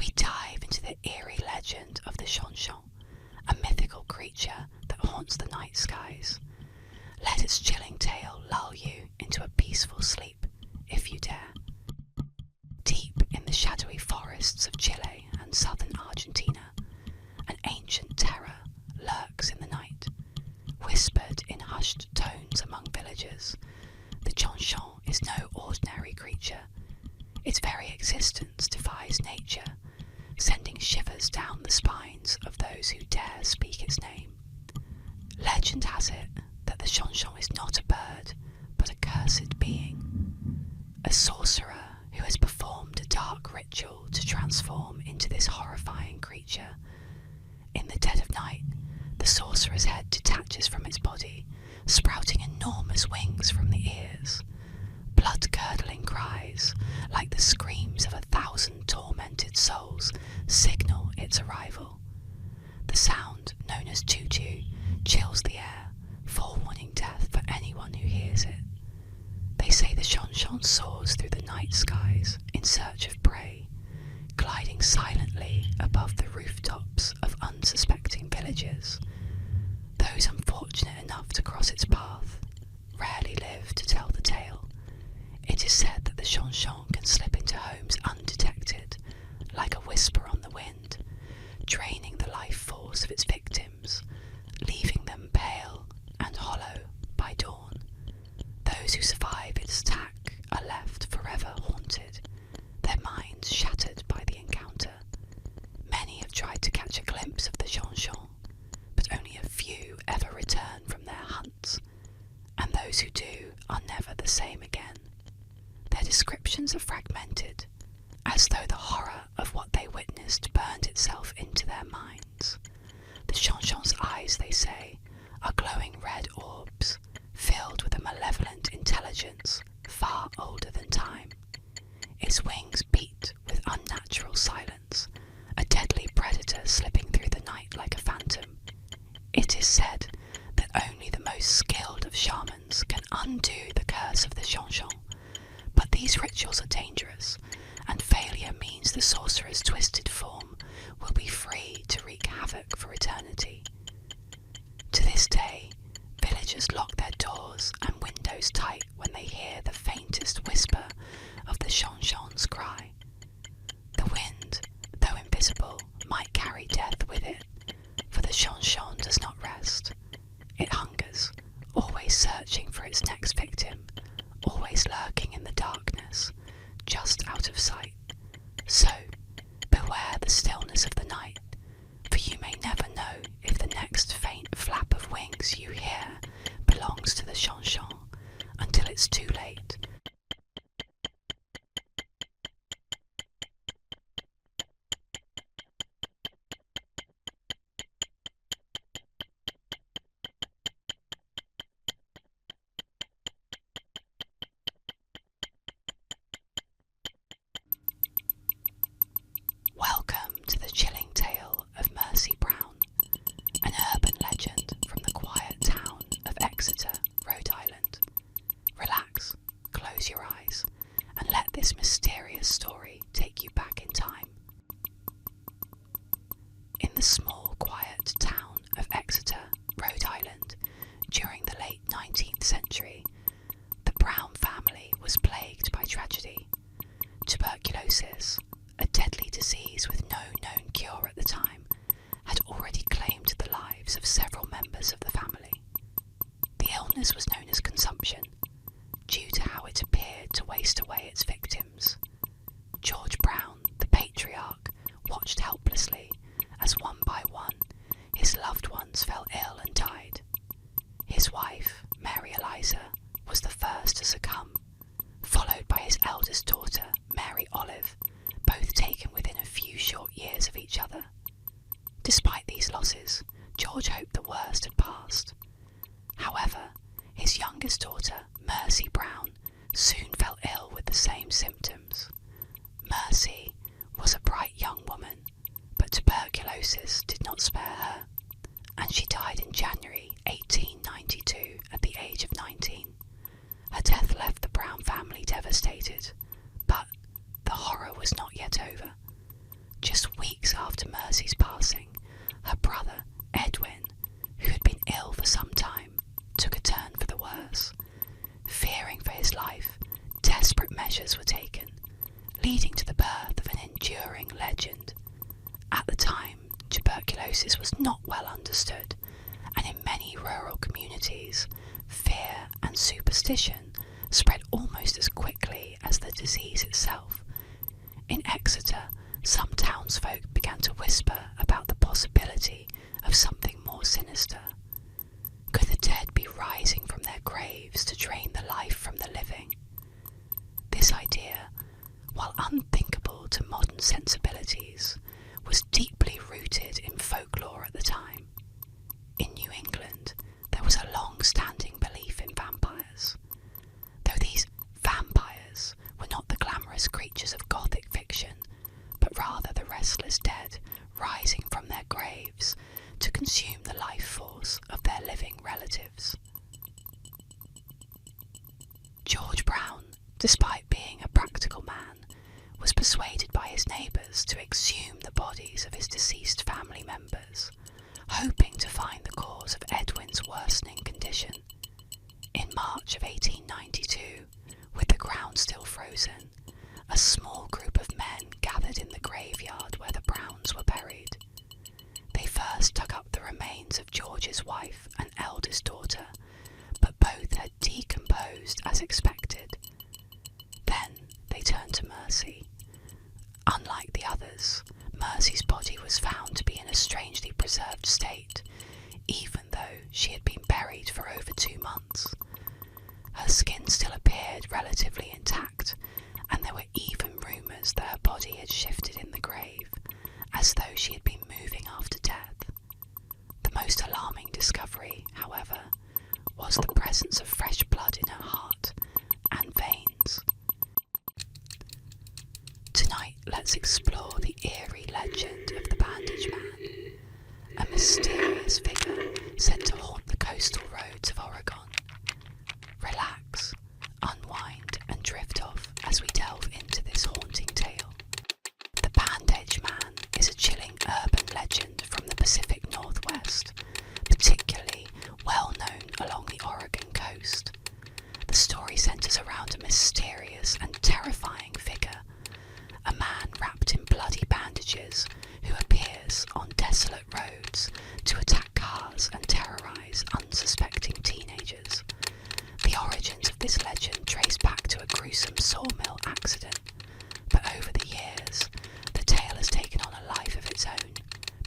we dive into the eerie legend of the Chonchon, a mythical creature that haunts the night skies. Let its chilling tale lull you into a peaceful sleep, if you dare. Deep in the shadowy forests of Chile and southern Argentina, an ancient terror lurks in the night, whispered in hushed tones among villagers. The Chonchon is no ordinary creature. Its very existence defies nature, sending shivers down the spines of those who dare speak its name. Legend has it that the Chonchon is not a bird, but a cursed being, a sorcerer who has performed a dark ritual to transform into this horrifying creature. In the dead of night, the sorcerer's head detaches from its body, sprouting enormous wings from the ears. Blood-curdling cries, like the screams of 1,000 tormented souls, signal its arrival. The sound, known as tutu, chills the air, forewarning death for anyone who hears it. They say the Chonchon soars through the night skies in search of prey, gliding silently above the rooftops of unsuspecting villages. Those unfortunate enough to cross its path rarely live to tell the tale. It is said that the Chonchon can slip into homes undetected, like a whisper on the wind, draining the life force of its victims, leaving them pale and hollow by dawn. Those who survive its attack are left forever haunted, their minds shattered by the encounter. Many have tried to catch a glimpse of the Chonchon, but only a few ever return from their hunts, and those who do are never the same again. Their descriptions are fragmented, as though the horror of what they witnessed burned itself into their minds. The Chonchon's eyes, they say, are glowing red orbs, filled with a malevolent intelligence far older than time. Its wings beat with unnatural silence, a deadly predator slipping through the night like a phantom. It is said that only the most skilled of shamans can undo the curse of the Chonchon, but these rituals are dangerous, and failure means the sorcerer's twisted form will be free to wreak havoc for eternity. To this day, villagers lock their doors and windows tight when they hear the faintest whisper of the Chonchon's cry. The wind, though invisible, might carry death with it, for the Chonchon does not rest. It hungers, always searching for its next victim, always lurking in the darkness, just out of sight. So, beware the stillness of the night, for you may never know if the next faint flap of wings you hear belongs to the Chonchon, until it's too late. Welcome to the chilling tale of Mercy Brown, an urban legend from the quiet town of Exeter, Rhode Island. Relax, close your eyes, and let this mysterious story take you back in time. In the small, quiet town of Exeter, Rhode Island, during the late 19th century, the Brown family was plagued by tragedy. Tuberculosis, a deadly disease with no known cure at the time, had already claimed the lives of several members of the family. The illness was known as consumption, due to how it appeared to waste away its victims. George Brown, the patriarch, watched helplessly as one by one his loved ones fell ill and died. His wife, Mary Eliza, was the first to succumb, followed by his eldest daughter, Mary Olive, both taken within a few short years of each other. Despite these losses, George hoped the worst had passed. However, his youngest daughter, Mercy Brown, soon fell ill with the same symptoms. Mercy was a bright young woman, but tuberculosis did not spare her, and she died in January 1892 at the age of 19. Her death left the Brown family devastated, but the horror was not yet over. Just Mercy's passing, her brother, Edwin, who had been ill for some time, took a turn for the worse. Fearing for his life, desperate measures were taken, leading to the birth of an enduring legend. At the time, tuberculosis was not well understood, and in many rural communities, fear and superstition spread almost as quickly as the disease itself. In Exeter, some townsfolk began to whisper about the possibility of something more sinister. Could the dead be rising from their graves to drain the life from the living? This idea, while unthinkable to modern sensibilities, was deeply rooted in folklore at the time. In New England, there was a long-standing belief in vampires. Though these vampires were not the glamorous creatures of Gothic fiction, but rather the restless dead rising from their graves to consume the life force of their living relatives. George Brown, despite being a practical man, was persuaded by his neighbours to exhume the bodies of his deceased family members, hoping to find the cause of Edwin's worsening condition. In March of 1892, with the ground still frozen, a small group of men gathered in the graveyard where the Browns were buried. They first dug up the remains of George's wife and eldest daughter, but both had decomposed as expected. Then they turned to Mercy. Unlike the others, Mercy's body was found to be in a strangely preserved state, even though she had been buried for over 2 months. Her skin still appeared relatively intact, and there were even rumours that her body had shifted in the grave, as though she had been moving after death. The most alarming discovery, however, was the presence of fresh blood in her heart and veins. Tonight, let's explore the eerie legend of the Bandage Man, a mysterious figure said to haunt the coastal roads of Oregon. Relax, unwind, and drift off as we delve into this haunting tale. The Bandage Man is a chilling urban legend from the Pacific Northwest, particularly well known along the Oregon coast. The story centres around a mysterious and terrifying figure, a man wrapped in bloody bandages who appears on desolate roads to attack cars and terrorise unsuspecting teenagers. The origins of this legend trace back to a gruesome sawmill accident, but over the years, the tale has taken on a life of its own,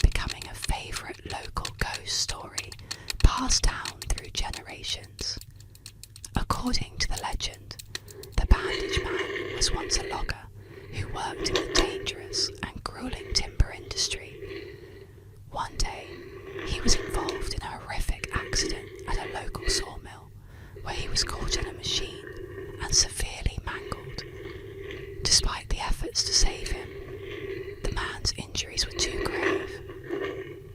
becoming a favourite local ghost story passed down through generations. According to the legend, the Bandage Man was once a logger who worked in the dangerous and grueling timber industry. One day, he was involved in a horrific accident at a local sawmill, where he was caught in a machine and severely mangled. Despite the efforts to save him, the man's injuries were too grave.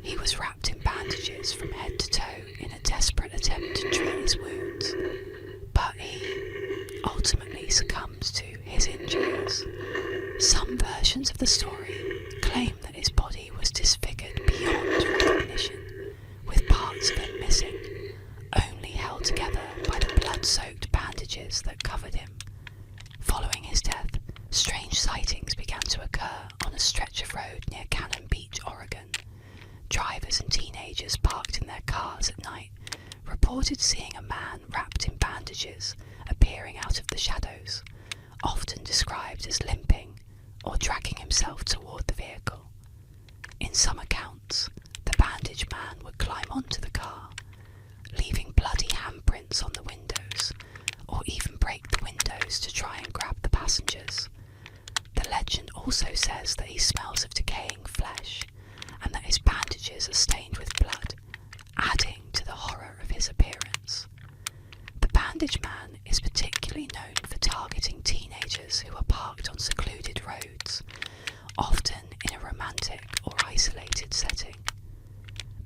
He was wrapped in bandages from head to toe in a desperate attempt to treat his wounds, but he ultimately succumbed to his injuries. Some versions of the story claim that his body was disfigured beyond recognition, with parts of him missing, only held together by the blood-soaked bandages that covered him. Following his death, strange sightings began to occur on a stretch of road near Cannon Beach, Oregon. Drivers and teenagers parked in their cars at night reported seeing a man wrapped in bandages appearing out of the shadows, often described as limping or dragging himself toward the vehicle. In some accounts, the Bandage Man would climb onto the car, leaving bloody handprints on the windows, or even break the windows to try and grab the passengers. The legend also says that he smells of decaying flesh, and that his bandages are stained with blood, adding to the horror of his appearance. The Bandage Man is particularly known for targeting teenagers who are parked on secluded roads, often in a romantic or isolated setting.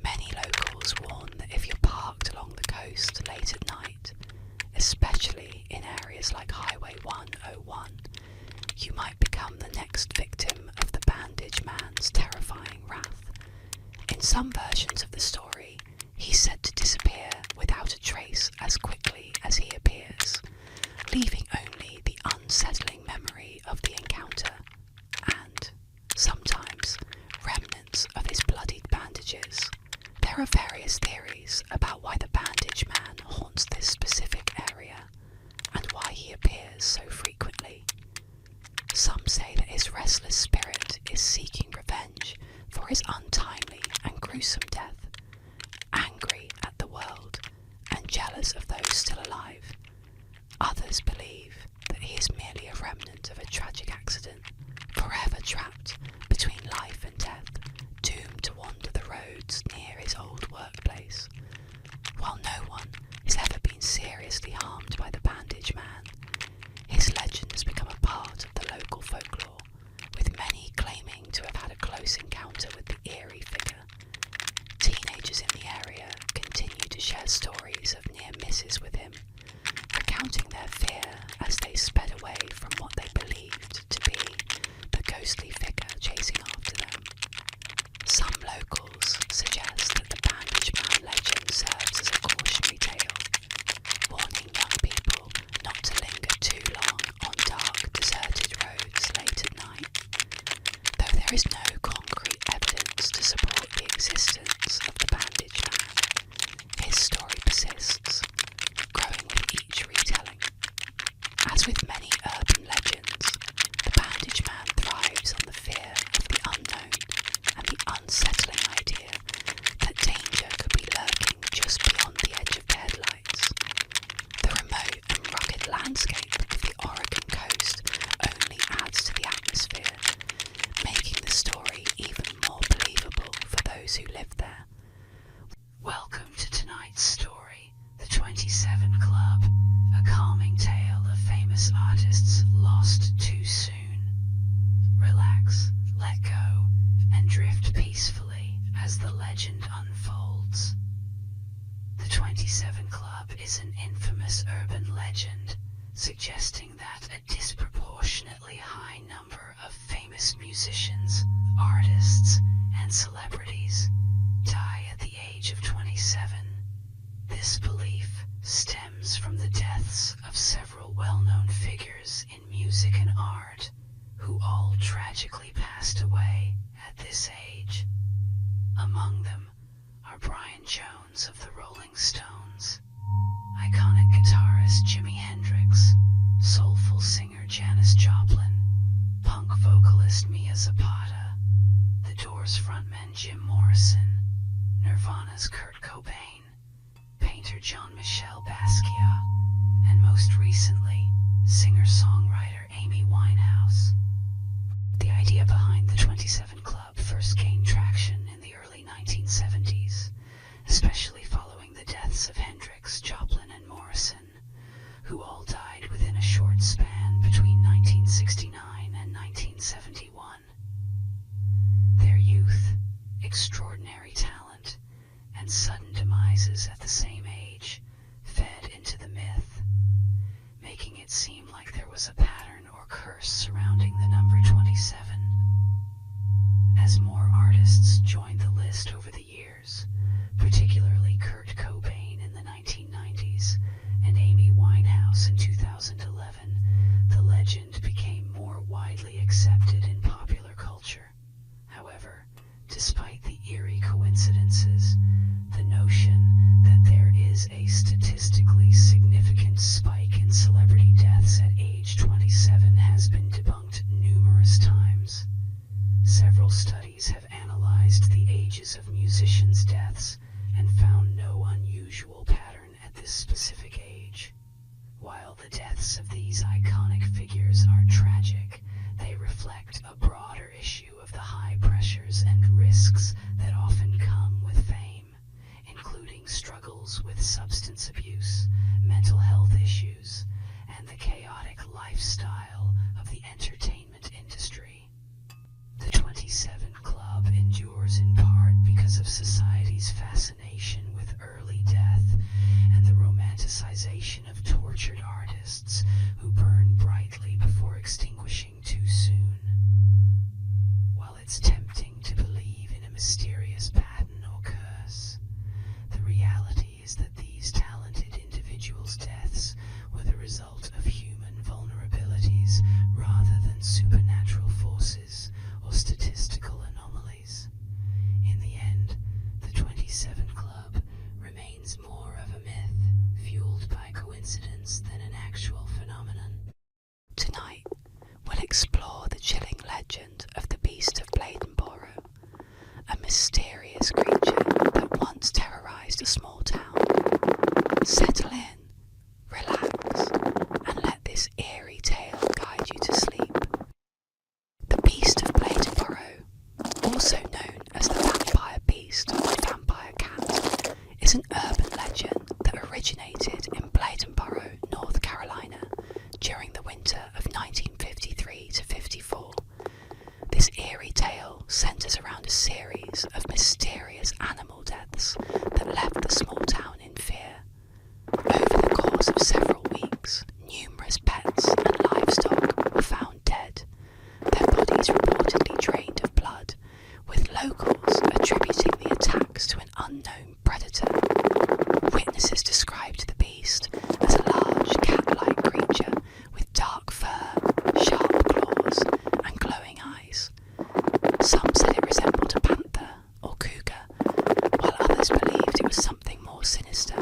Many locals warn that if you're parked along the coast late at night, especially in areas like Highway 101, you might become the next victim of the Bandage Man's terrifying wrath. some versions of the story, he's said to disappear without a trace as quickly as he appears, leaving only the unsettling memory of the encounter and, sometimes, remnants of his bloodied bandages. There are various theories about why the bandage man haunts this specific area and why he appears so frequently. Some say that his restless spirit is seeking revenge for his untimely and gruesome death, angry at the world and jealous of those still alive. Others believe that he is merely a remnant of a tragic accident, forever trapped between life and death, doomed to wander the roads near his old workplace. While no one has ever been seriously harmed by the bandage man, his legend has become a part of the local folklore, with many claiming to have had a close encounter with the eerie figure. Teenagers in the area continue to share stories of near misses with him, recounting their fear as they sped away from what they believed to be the ghostly figure chasing after them. Some locals suggest that the bandage man legend serves as a cautionary tale, warning young people not to linger too long on dark, deserted roads late at night. Though there is no concrete evidence to support the existence of the bandage man, his story persists, growing with each retelling. As with many urban legends, the bandage man thrives on the fear of the unknown and the unsettling idea that danger could be lurking just beyond the edge of the headlights. The remote and rugged landscape of the Oregon coast only adds to the atmosphere, making the story even more believable for those who live there. Welcome to tonight's story, The 27 Club, a calming tale of famous artists lost too soon. Relax, let go, and drift peacefully as the legend unfolds. The 27 Club is an infamous urban legend, suggesting that a disproportionately high number of famous musicians, artists, and celebrities die at the age of 27. This belief stems from the deaths of several well-known figures in music and art, who all tragically passed away at this age. Among them are Brian Jones of the Rolling Stones, iconic guitarist Jimi Hendrix, soulful singer Janis Joplin, punk vocalist Mia Zapata, The Doors frontman Jim Morrison, Nirvana's Kurt Cobain, painter Jean-Michel Basquiat, and most recently, singer-songwriter Amy Winehouse. The idea behind the 27 Club first gained traction in the early 1970s, especially following the deaths of Hendrix, Joplin, and Morrison, who all died within a short span between 1969 and 1971. Their youth, extraordinary talent, and sudden demises at the same age fed into the myth, making it seem like there was a pattern or curse surrounding the number 27. As more artists joined the list over the years, particularly Kurt Cobain in the 1990s and Amy Winehouse in 2011, the legend became more widely accepted in popular culture. However, despite the eerie coincidences, the notion that there is a statistically significant spike in celebrity deaths at age 27 has been debunked numerous times. Several studies have analyzed the ages of musicians' deaths and found no unusual pattern at this specific age. While the deaths of these iconic figures are tragic, they reflect a broader issue of the high pressures and risks that often come with fame, including struggles with substance abuse, mental health issues, and the chaotic lifestyle of the entertainment industry. The 27 Club endures in part because of society's fascination with early death and the romanticization of tortured artists who burn brightly before extinguishing too soon. While it's tempting to believe in a mysterious mysterious creature that once terrorized a small town. Settle in, relax, and let this eerie tale guide you to sleep. The Beast of Bladenborough, also known as the Vampire Beast or Vampire Cat, is an urban legend that originated in Bladenborough, North Carolina, during the winter of 1953 to 54. This eerie tale centres around a series of mysterious animal deaths that left the small town in fear. Over the course of several weeks, numerous pets and livestock were found dead, their bodies reportedly drained of blood, with locals attributing the attacks to an unknown predator. Witnesses described the beast as a large cat-like creature with dark fur, sharp claws, and glowing eyes. Some said it resembled a panther or cougar, while others believed it was something more sinister.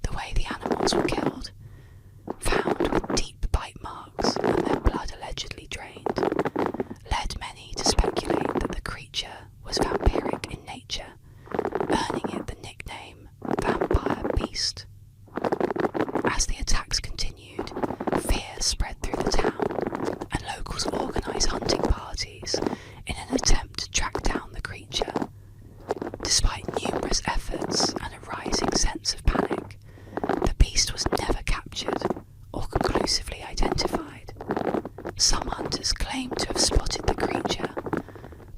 The way the animals were killed, found with deep bite marks and their blood allegedly drained, led many to speculate that the creature was vampiric in nature, earning it the nickname Vampire Beast. As the attacks continued, fear spread through the town, and locals organised hunting parties in an attempt to track down the creature. Despite numerous efforts and a rising sense of panic, the beast was never captured or conclusively identified. Some hunters claimed to have spotted the creature,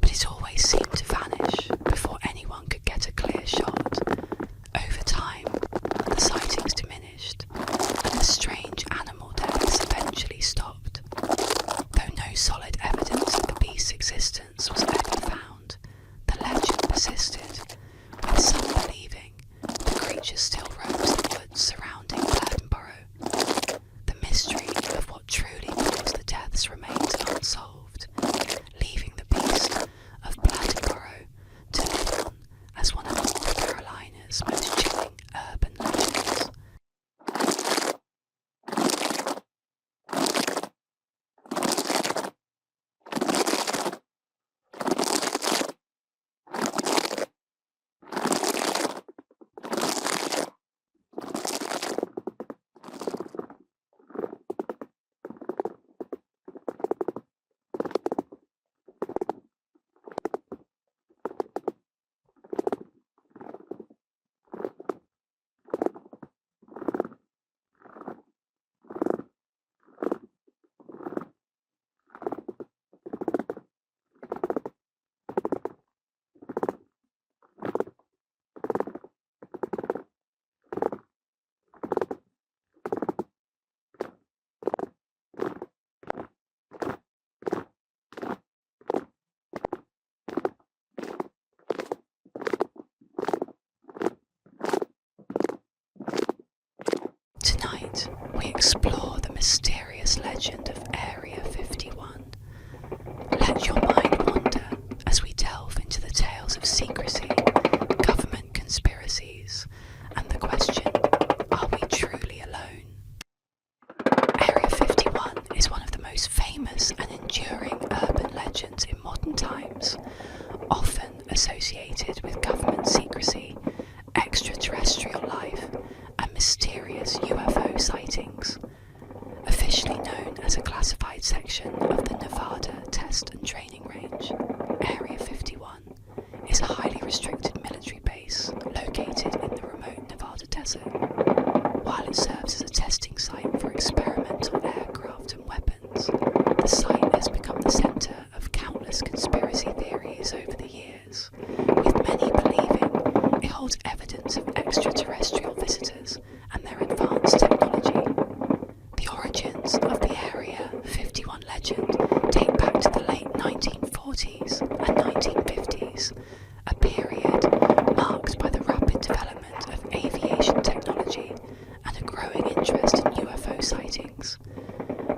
but it always seemed to vanish before anyone could get a clear shot. Over time, the sightings diminished, and the strange animal deaths eventually stopped. Though no solid evidence of the beast's existence was ever found, the legend persisted, with some believing the creature still roams the woods surrounding Bladenborough. The mystery of what truly caused the deaths remains unsolved, leaving the Beast of Bladenborough to live on as one of North Carolina's most chilling urban legends. Tonight, we explore the mysterious legend of Area 51. Let your mind wander as we delve into the tales of secrecy, government conspiracies, and the question, are we truly alone? Area 51 is one of the most famous and enduring urban legends in modern times, often associated with government secrecy, extraterrestrial life, and mysterious UFO sightings. Officially known as a classified section of the Nevada Test and Training Range, Area 51 is a highly restricted military base located in the remote Nevada desert. While it serves as a testing site for experimental aircraft and weapons, the site has become the centre of countless conspiracy theories over the years, with many believing it holds evidence of extraterrestrial visitors and their advanced technology. The origins of the Area 51 legend date back to the late 1940s and 1950s, a period marked by the rapid development of aviation technology and a growing interest in UFO sightings.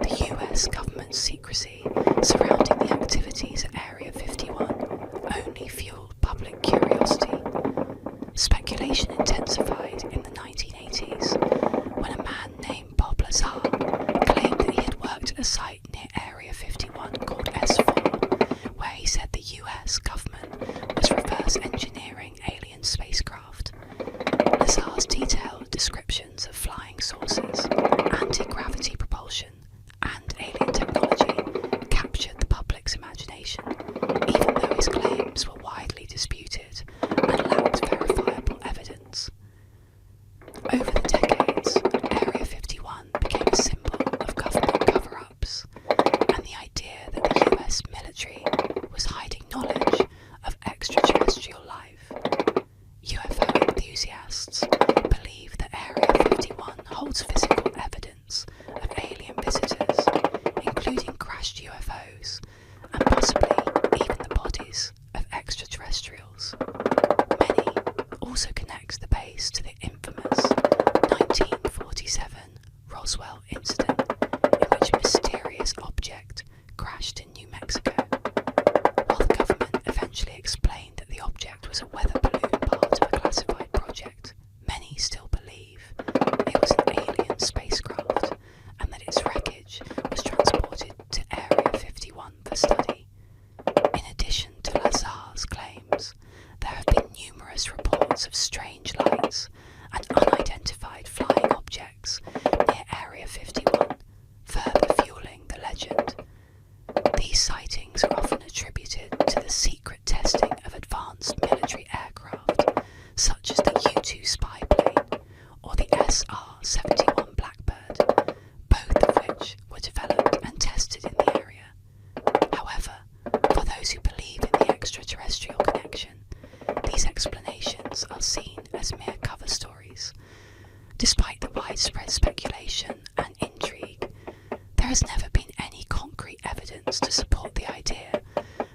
The US government's secrecy surrounding the activities at Area 51 only fueled public curiosity. Speculation intensified in the 1980s when a man named Bob Lazar claimed that he had worked at a site near Area 51 called S4, where he said the US government was reversing eventually explained that the object was a weather balloon part of a classified project, many still believe it was an alien spacecraft and that its wreckage was transported to Area 51 for study. In addition to Lazar's claims, there have been numerous reports of strange lights and unidentified flying objects near Area 51, further fueling the legend. These sightings are often attributed to the secret testing of advanced military aircraft, such as the U-2 spy plane or the SR-71 Blackbird, both of which were developed and tested in the area. However, for those who believe in the extraterrestrial connection, these explanations are seen as mere cover stories. Despite the widespread speculation and intrigue, there has never been any concrete evidence to support the idea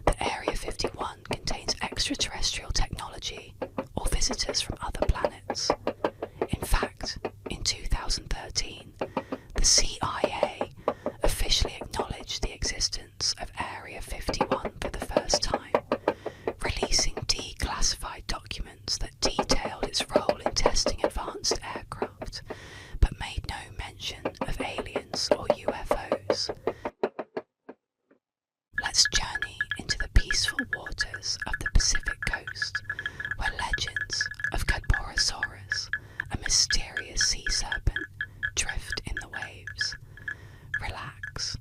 that Area 51 contains extraterrestrial technology or visitors from other planets. In fact, in 2013, the CIA officially acknowledged the existence of Area 51 for the first time, releasing declassified documents that detailed its role in testing advanced aircraft, but made no mention of aliens or UFOs. Let's journey into the peaceful waters of the Pacific coast, where legends of Cadborosaurus, a mysterious sea serpent, drift in the waves. Relax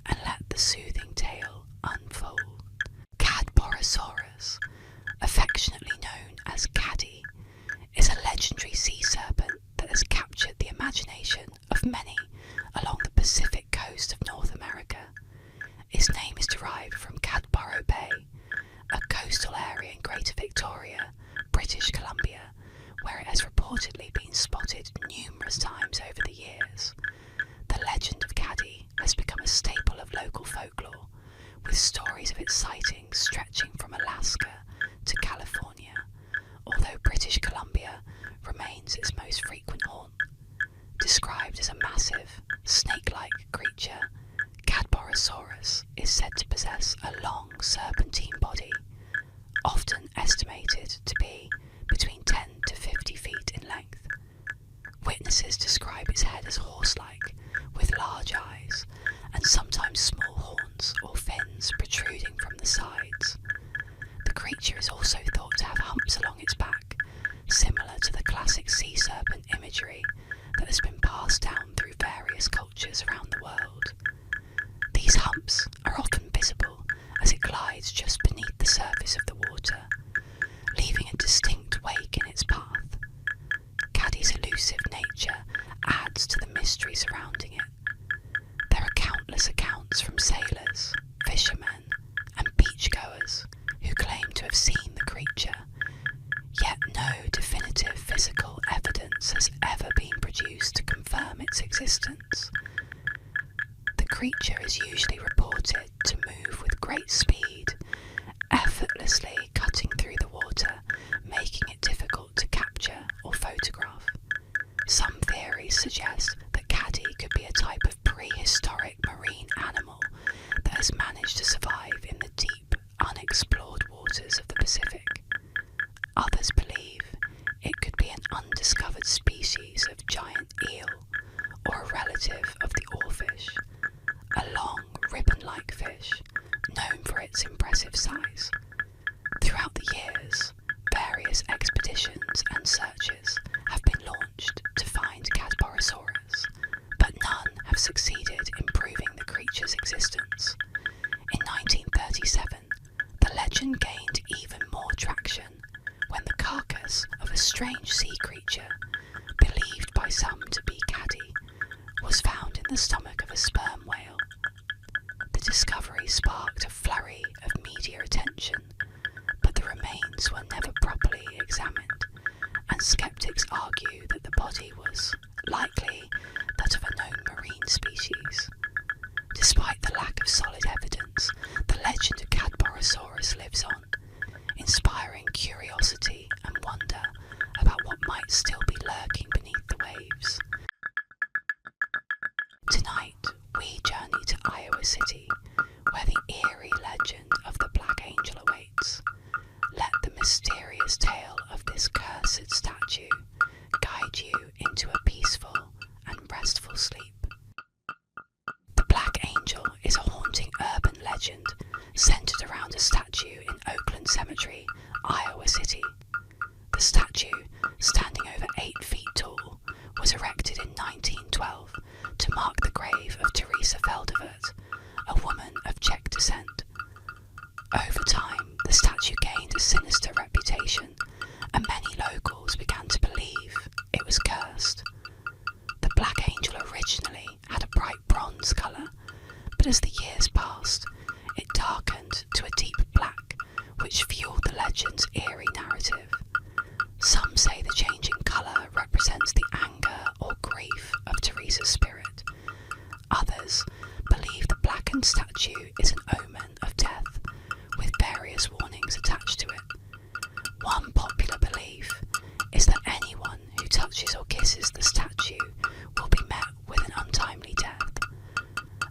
and let the soothing tale unfold. Cadborosaurus, affectionately known as Caddy, is a legendary sea serpent that has captured the imagination of many along the Pacific coast of North America. Its name is derived from Cadboro Bay, a coastal area in Greater Victoria, British Columbia, where it has reportedly been spotted numerous times over the years. The legend of Caddy has become a staple of local folklore, with stories of its sightings stretching from Alaska to California, although British Columbia remains its most frequent haunt. Described as a massive, snake-like creature, Cadborosaurus is said to possess a long serpentine body, often estimated to be between 10 to 50 feet in length. Witnesses describe its head as horse-like, with large eyes, and sometimes small horns or fins protruding from the sides. The creature is also thought to have humps along its back, similar to the classic sea serpent imagery that has been passed down through various cultures around the world. These humps are often visible as it glides just beneath the surface of the water, leaving a distinct wake in its path. Caddy's elusive nature adds to the mystery surrounding it. There are countless accounts from sailors, fishermen, and beachgoers who claim to have seen the creature, yet no definitive physical evidence has ever been produced to confirm its existence. The creature is usually reported to move with great speed, effortlessly cutting through the water, making it difficult to capture or photograph. Some theories suggest that Caddy could be a type of prehistoric marine animal that has managed to survive in the deep, unexplored waters of the Pacific. Others believe it could be an undiscovered species of giant eel or a relative of the oarfish, a long, ribbon-like fish known for its impressive size. Throughout the years, various expeditions and searches have been launched to find Cadborosaurus, but none have succeeded in proving the creature's existence. In 1937, the legend gained even more traction when the carcass of a strange sea creature, believed by some to be Caddy, was found in the stomach of a sperm whale. The discovery sparked a flurry of media attention, but the remains were never properly examined, and skeptics argue that the body was likely that of a known marine species. Despite the lack of solid evidence, the legend of Cadborosaurus lives on, inspiring curiosity and wonder about what might still be lurking beneath the waves. Tonight, we journey to Iowa City, where the eerie legend of the Black Angel awaits. mysterious tale of this cursed statue guide you into a peaceful and restful sleep. The Black Angel is a haunting urban legend centered around a statue in Oakland Cemetery, Iowa City. The statue, standing over 8 feet tall, was erected in 1912 to mark the grave of Teresa Feldovert, a woman of Czech descent. Over time, the statue gained a sinister reputation, and many locals began to believe it was cursed. The Black Angel originally had a bright bronze colour, but as the years passed, it darkened to a deep black, which fueled the legend's eerie narrative. Some say the change in colour represents the anger or grief of Teresa's spirit. Others believe the blackened statue is an omen of death, with various warnings attached to it. One popular belief is that anyone who touches or kisses the statue will be met with an untimely death.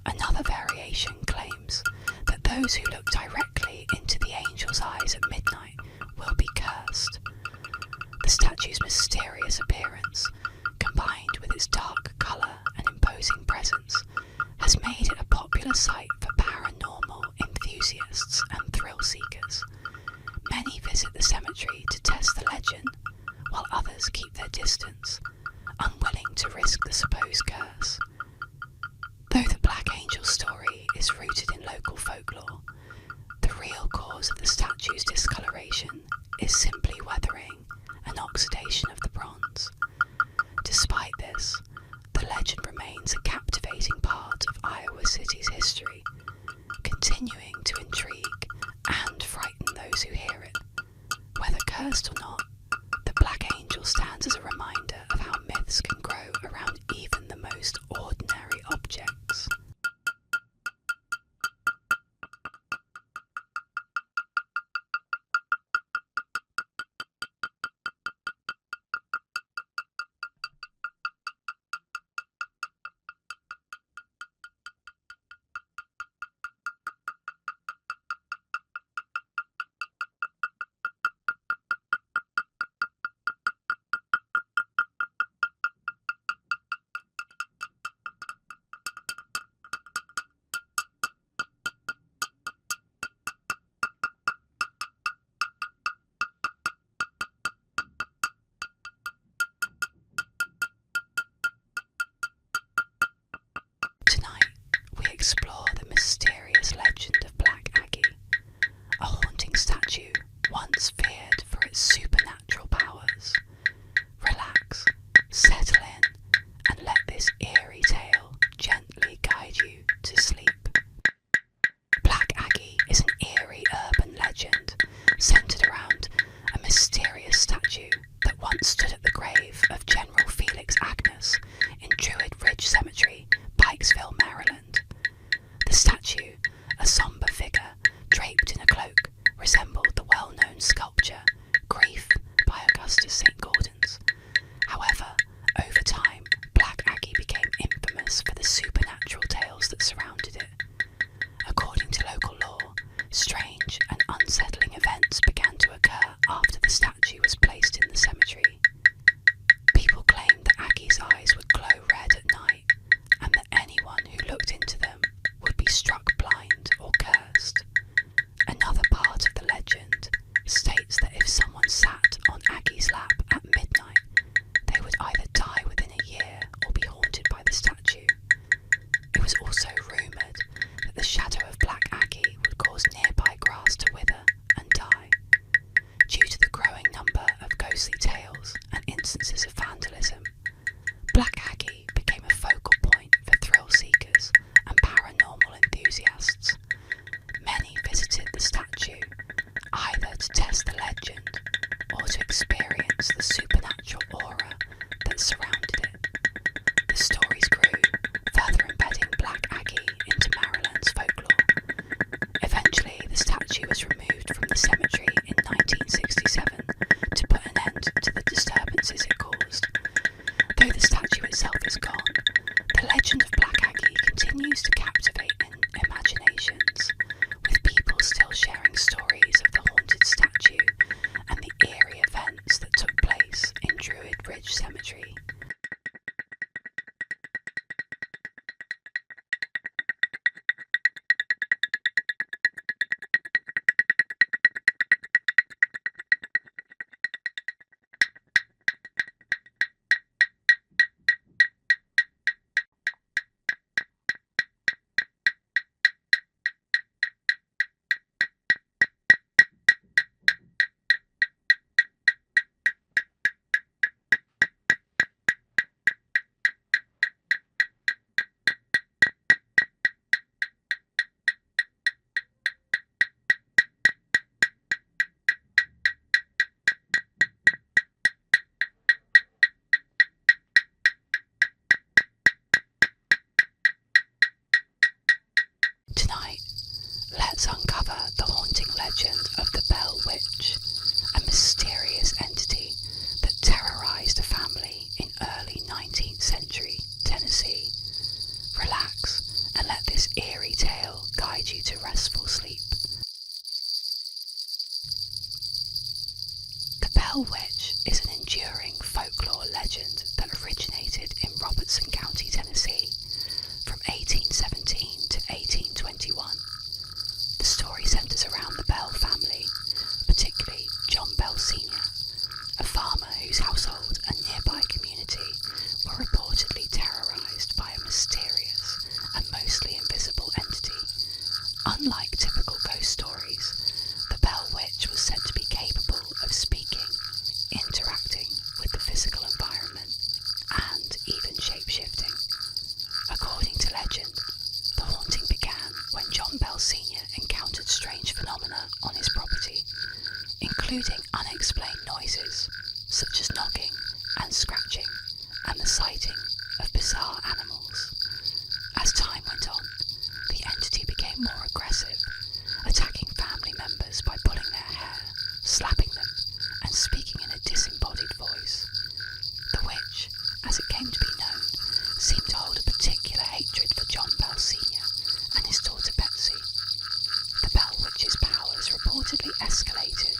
Another variation claims that those who look directly into the angel's eyes at midnight will be cursed. The statue's mysterious appearance, combined with its dark colour and imposing presence, has made it a popular site for paranormal enthusiasts and thrill seekers. Many visit the cemetery to test the legend, while others keep their distance, unwilling to risk the supposed curse. Though the Black Angel story is rooted in local folklore, the real cause of the statue's discoloration is simply weathering and oxidation of the bronze. Despite this, the legend remains a captivating part of Iowa City's history, continuing to intrigue and frighten those who hear it. Whether cursed or not, the Black Angel stands as a reminder of how myths can grow around even the most ordinary objects. Tonight, we explore the mysterious legend of Black Aggie, a haunting statue once feared for its supernatural powers. Relax, settle in, and let this eerie tale gently guide you to sleep. Black Aggie is an eerie urban legend centered around a mysterious statue that once stood at the grave of General Felix Agnes in Druid Ridge Cemetery, Pikesville, Maryland. The statue, a sombre figure draped in a cloak, resembled the well-known sculpture Grief by Augustus St. Gaudens. However, over time, Black Aggie became infamous for the supernatural tales that surrounded it. According to local law, strange and unsettling events began to occur after the statue was placed in the cemetery. People claimed that Aggie's eyes would glow red at night, and that anyone who looked into them would be struck blind or cursed. Another part of the legend states that if someone sat on Aggie's lap at midnight, they would either die within a year or be haunted by the statue. It was also rumoured that the shadow of Black Aggie would cause nearby grass to wither and die. Due to the growing number of ghostly tales and instances of vandalism, Black Aggie became a focal point for thrill seekers and paranormal enthusiasts. Many visited the statue either to test the legend or to experience the supernatural aura that surrounded it. The stories grew, further embedding Black Aggie into Maryland's folklore. Eventually, the statue was removed from the cemetery in 1967 to put an end to the disturbances it caused. Though the statue itself is gone, the legend of Black Aggie continues to captivate imaginations, with people still sharing stories of the haunted statue and Bell Witch is an enduring folklore legend that originated in Robertson County, Tennessee from 1817 to 1821. The story centres around the Bell family, particularly John Bell Sr., a farmer whose household and nearby community were reportedly terrorised by a mysterious and mostly invisible entity. Unlike typical ghost stories, the Bell Witch was said to be capable of speaking, interacting with the physical environment, and even shape-shifting. According to legend, the haunting began when John Bell Sr. encountered strange phenomena on his property, including unexplained noises such as knocking and scratching and the sighting of bizarre animals. As time went on, the entity became more aggressive, attacking family members by pulling their hair, slapping them, and speaking in a disembodied voice. The witch, as it came to be known, seemed to hold a particular hatred for John Bell Sr. and his daughter Betsy. The Bell Witch's powers reportedly escalated,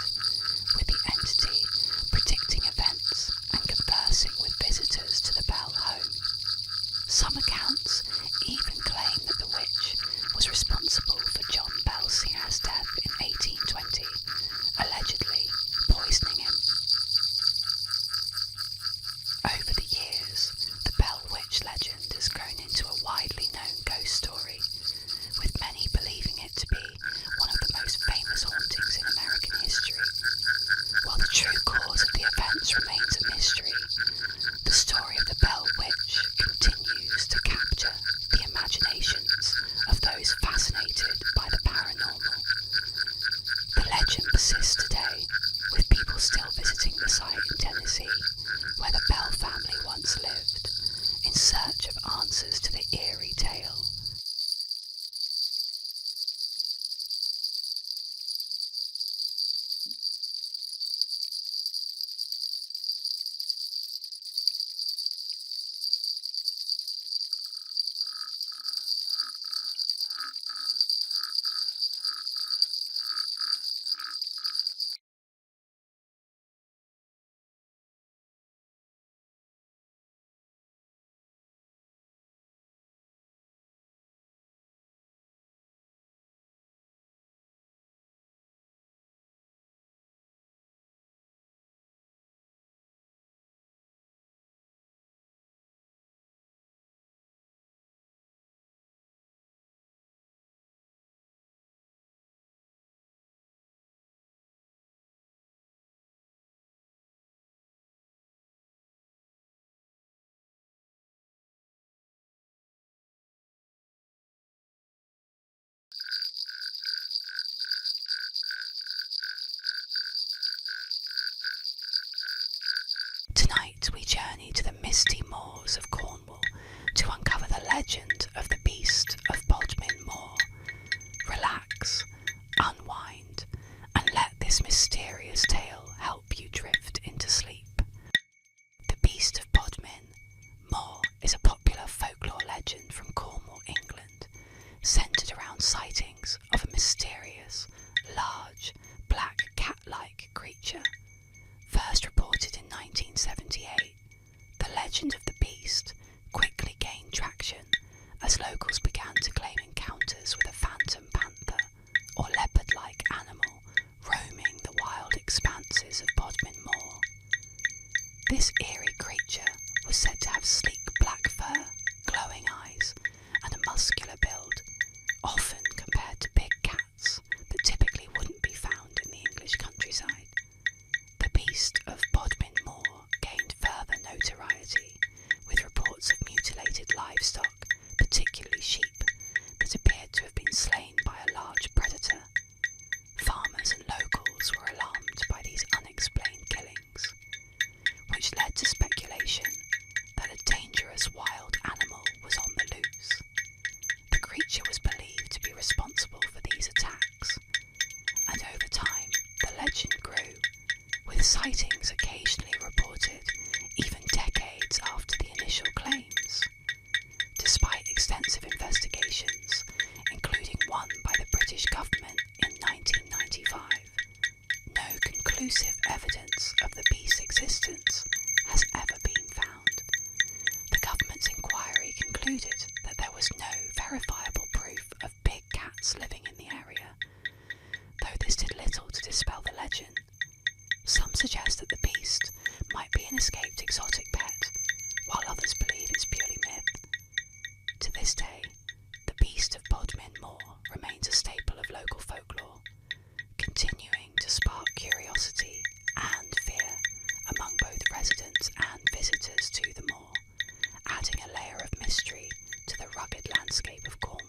with the entity predicting events and conversing with visitors to the Bell home. Some accounts even claim that the witch was responsible for John Bell Sr.'s death in 1820, allegedly poisoning him. Over the years, the Bell Witch legend has grown into a widely known ghost story, with many believing it to be one of the most famous hauntings in American history. While the true cause of the events remains a mystery, the story of the Bell Witch continues to capture the imaginations of those fascinated by the paranormal. The legend persists today, with people still visiting the site in Tennessee, where the Bell family once lived, in search of answers to the eerie tale. Tonight we journey to the misty moors of Cornwall to uncover the legend of the Beast of Bodmin Moor. Relax, unwind, and let this mysterious tale help you drift into sleep. The Beast of Bodmin Moor is a popular folklore legend from Cornwall, England, centred around sightings of a mysterious, large, black cat-like creature. First reported in 1978, the legend of the beast quickly gained traction as locals began to claim encounters with a phantom panther or leopard-like animal roaming the wild expanses of Bodmin Moor. This eerie creature was said to have sleek black fur, glowing eyes, and a muscular build, often compared to big cats that typically wouldn't be found in the English countryside. The Beast of Bodmin Moor gained further notoriety, with reports of mutilated livestock, particularly sheep, that appeared to have been slain by a large predator. Farmers and locals were alarmed by these unexplained killings, which led to speculation that a dangerous wild animal was on the loose. The creature was believed to be responsible for these attacks, and over time the legend grew, with sightings occasionally reported even decades after the initial claims. Despite extensive investigations, including one by the British government in 1995, no conclusion conclusive evidence of the beast's existence has ever been found. The government's inquiry concluded that there was no verifiable proof of big cats living in the area, though this did little to dispel the legend. Some suggest that the beast might be an escaped exotic pet, while others believe it's purely myth. To this day, the beast of Bodmin Moor remains a staple of local folklore, continuing to spark curiosity and fear among both residents and visitors to the moor, adding a layer of mystery to the rugged landscape of Cornwall.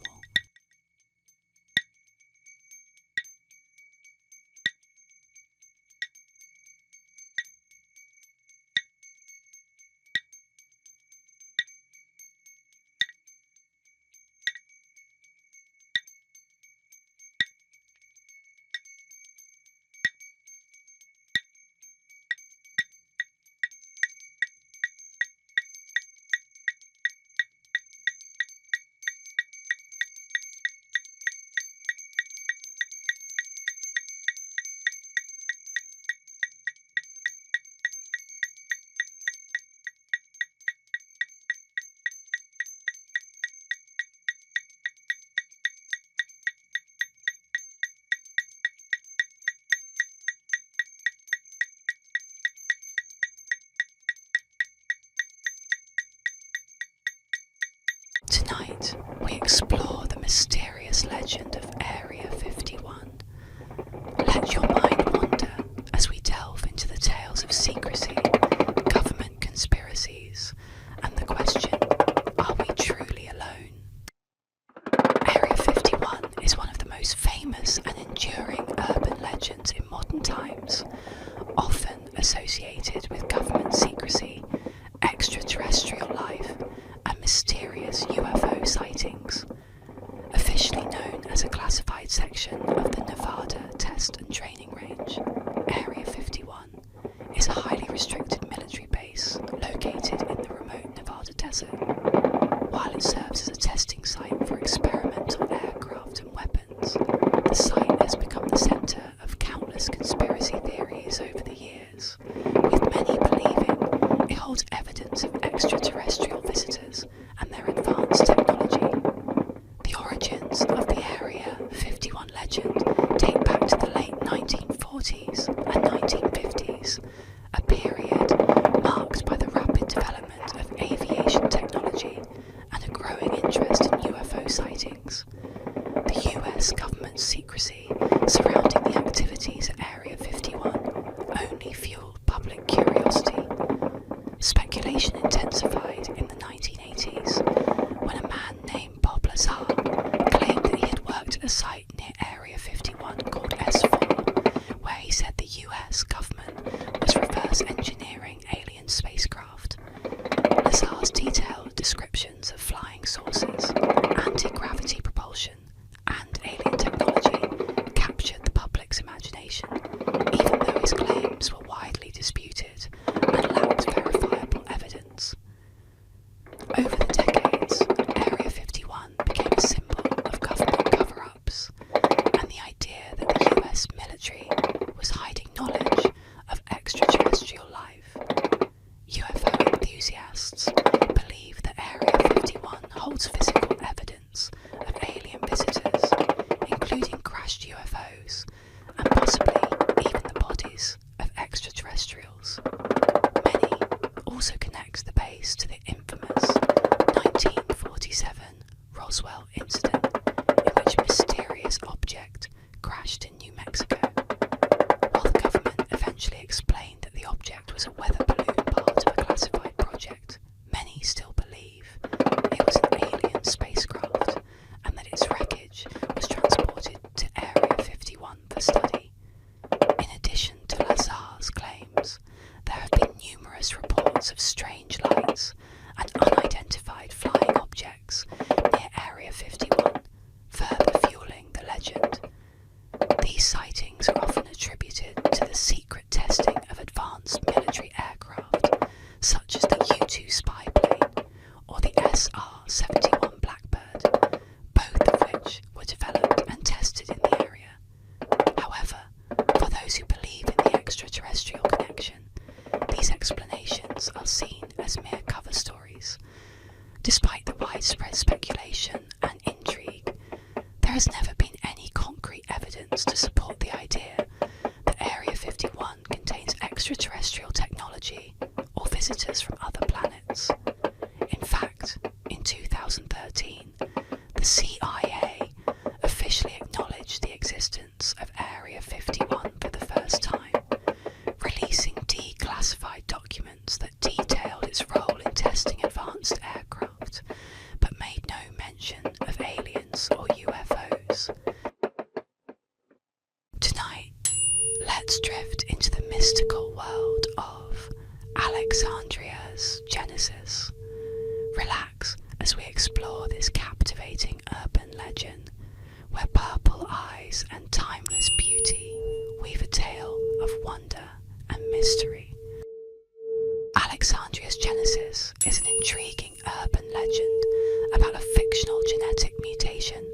Tonight, we explore the mysterious legend of Area 51. Let your mind wander as we delve into the tales of secrecy, government conspiracies, and the question, are we truly alone? Area 51 is one of the most famous and enduring urban legends in modern times, often associated with government secrecy, extraterrestrial life, and mysterious UFO sightings. Officially known as a classified section of the Nevada Test and Training Range, Area 51 is a highly restricted military base located in the remote Nevada desert. While it serves as a testing site for experimental aircraft and weapons, the site has become the center of countless conspiracy theories over the years, with many believing it holds evidence of extraterrestrial visitors and their advanced technology. The origins of the Area 51 legend date back to the late 1940s and 1950s, a period marked by the rapid development of aviation technology and a growing interest in UFO sightings. The US government's secrecy surrounding the activities at Area 51 only fueled public curiosity. Speculation intensified in the 1980s when a man named Bob Lazar claimed that he had worked at a site near Area 51 called S4, where he said the US government was reverse engineering alien spacecraft. Lazar's detailed descriptions of flying saucers, anti-gravity propulsion, and alien technology captured the public's imagination, even though his claims were widely disputed and lacked verifiable evidence. Over the decades, Area 51 became a symbol of government cover-ups, and the idea that the US military was hiding knowledge of extraterrestrial life. UFO enthusiasts believe that Area 51 holds physical evidence of alien visitors, including crashed UFOs, and possibly even the bodies of extraterrestrials. Many also connect the base to the infamous 1947 Roswell incident, in which a mysterious object crashed in New Mexico. While the government eventually explained that the object was a weather balloon part of a classified project, many still believe it was an alien spacecraft and that its wreckage was transported to Area 51 for study. In addition to Lazar's claims, there have been numerous reports of strange lights and unidentified flying objects near Area 51, further fueling the legend. These sightings are often attributed to the secret testing of advanced military aircraft, such as the U-2 spy plane or the SR-71 Blackbird, both of which were developed and tested in the area. However, for those who believe in the extraterrestrial visitors from other planets. In fact, in 2013, the CIA officially acknowledged the existence of Area 51 for the first time, releasing declassified documents that detailed its role in testing advanced aircraft, but made no mention of aliens or UFOs. Tonight, let's drift into the mystical world of Alexandria's Genesis. Relax as we explore this captivating urban legend, where purple eyes and timeless beauty weave a tale of wonder and mystery. Alexandria's Genesis is an intriguing urban legend about a fictional genetic mutation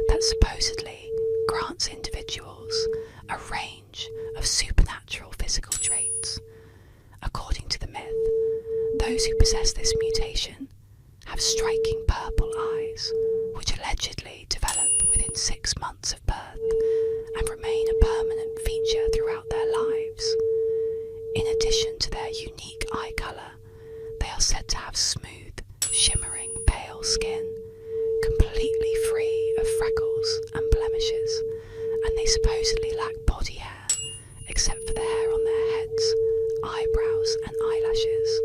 that supposedly grants individuals a range of supernatural physical traits. According to the myth, those who possess this mutation have striking purple eyes, which allegedly develop within 6 months of birth and remain a permanent feature throughout their lives. In addition to their unique eye colour, they are said to have smooth, shimmering pale skin, completely free of freckles and blemishes, and they supposedly lack body hair, except for the hair on their heads, eyebrows and eyelashes.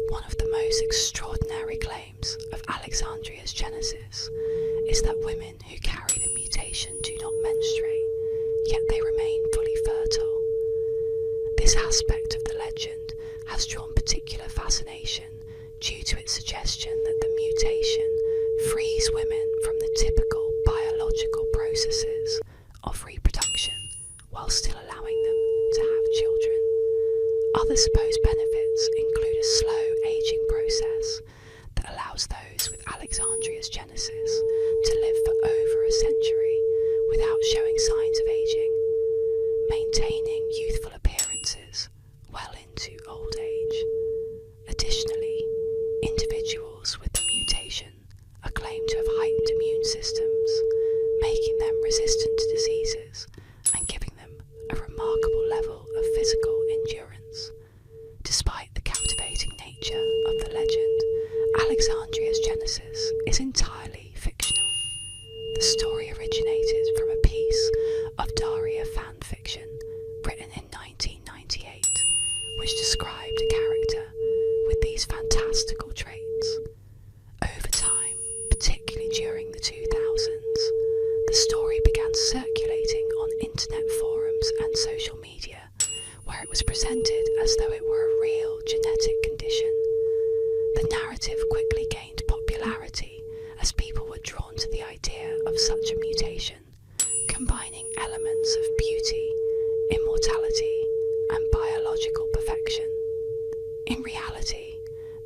One of the most extraordinary claims of Alexandria's Genesis is that women who carry the mutation do not menstruate, yet they remain fully fertile. This aspect of the legend has drawn particular fascination due to its suggestion that the mutation frees women from the typical biological processes of reproduction while still allowing them to have children. Other supposed benefits include a slow aging process that allows those with Alexandria's Genesis to live for over a century without showing signs of aging, maintaining youthful appearances well into old age. Additionally, individuals with the mutation are claimed to have heightened immune systems, making them resistant to diseases and giving them a remarkable level of physical endurance. Despite the captivating nature of the legend, Alexandria's Genesis is entirely fictional. The story originated from a piece of Daria fan fiction written in 1998, which described a character with these fantastical traits. Over time, particularly during the 2000s, the story began circulating on internet forums and social media, where it was presented as though it were a real genetic condition. The narrative quickly gained popularity as people were drawn to the idea of such a mutation, combining elements of beauty, immortality, and biological perfection. In reality,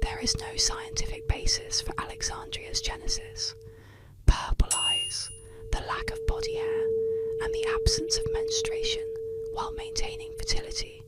there is no scientific basis for Alexandria's Genesis. Purple eyes, the lack of body hair, and the absence of menstruation while maintaining fertility